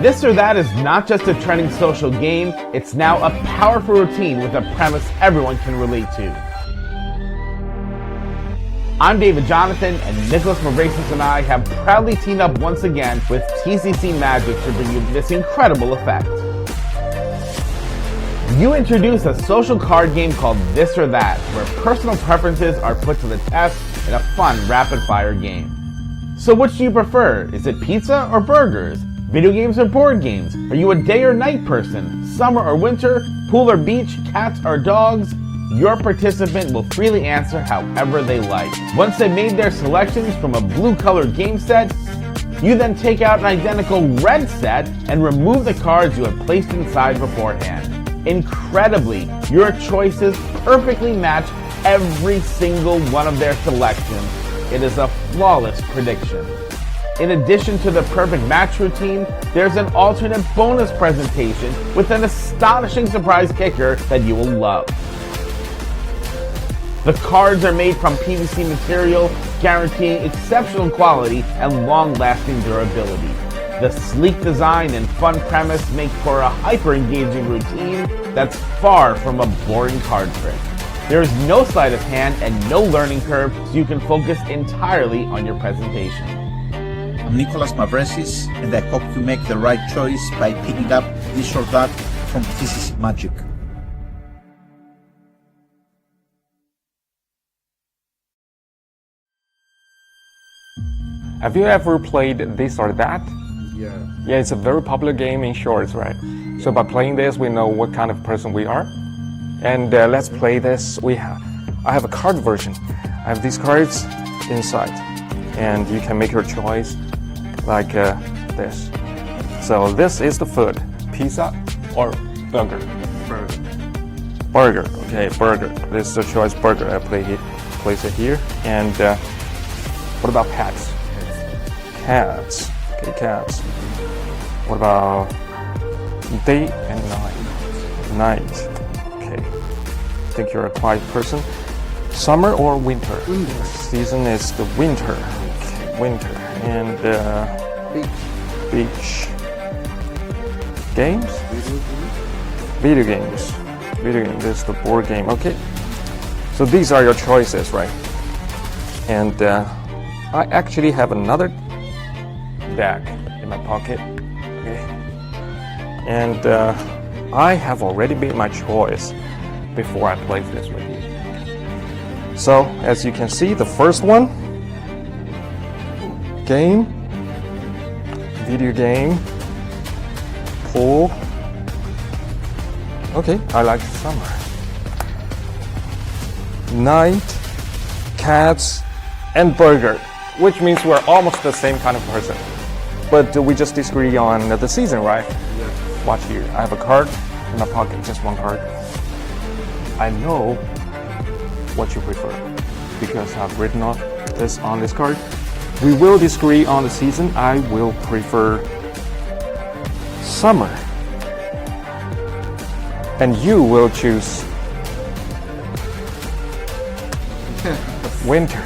This or That is not just a trending social game, it's now a powerful routine with a premise everyone can relate to. I'm David Jonathan, and Nikolas, Mavresis and I have proudly teamed up once again with TCC Magic to bring you this incredible effect. You introduce a social card game called This or That, where personal preferences are put to the test in a fun, rapid-fire game. So which do you prefer? Is it pizza or burgers? Video games or board games? Are you a day or night person? Summer or winter? Pool or beach? Cats or dogs? Your participant will freely answer however they like. Once they've made their selections from a blue-colored game set, you then take out an identical red set and remove the cards you had placed inside beforehand. Incredibly, your choices perfectly match every single one of their selections. It is a flawless prediction. In addition to the perfect match routine, there's an alternate bonus presentation with an astonishing surprise kicker that you will love. The cards are made from PVC material, guaranteeing exceptional quality and long-lasting durability. The sleek design and fun premise make for a hyper-engaging routine that's far from a boring card trick. There is no sleight of hand and no learning curve, so you can focus entirely on your presentation. I'm Nikolas Mavresis, and I hope you make the right choice by picking up This or That from TCC Magic. Have you ever played This or That? Yeah. Yeah, it's a very popular game in shorts, right? So by playing this, we know what kind of person we are. And let's play this. I have a card version. I have these cards inside, and you can make your choice like this. So this is the food: pizza or burger. Burger. Okay, burger. This is the choice. Burger. I place it here. And what about pets? Cats. Okay, cats. What about day and night? Night. Okay. I think you're a quiet person. Summer or winter? Winter. Season is the winter. Okay, winter. And beach. Games? Video games. Video game. This is the board game. Okay. So these are your choices, right? And I actually have another deck in my pocket. Okay. And I have already made my choice before I play this with you. So as you can see, the first one, game, video game, pool. Okay, I like summer. Night, cats, and burger, which means we're almost the same kind of person. But we just disagree on the season, right? Yeah. Watch here. I have a card in my pocket, just one card. I know what you prefer because I've written on this card. We will disagree on the season. I will prefer summer. And you will choose winter.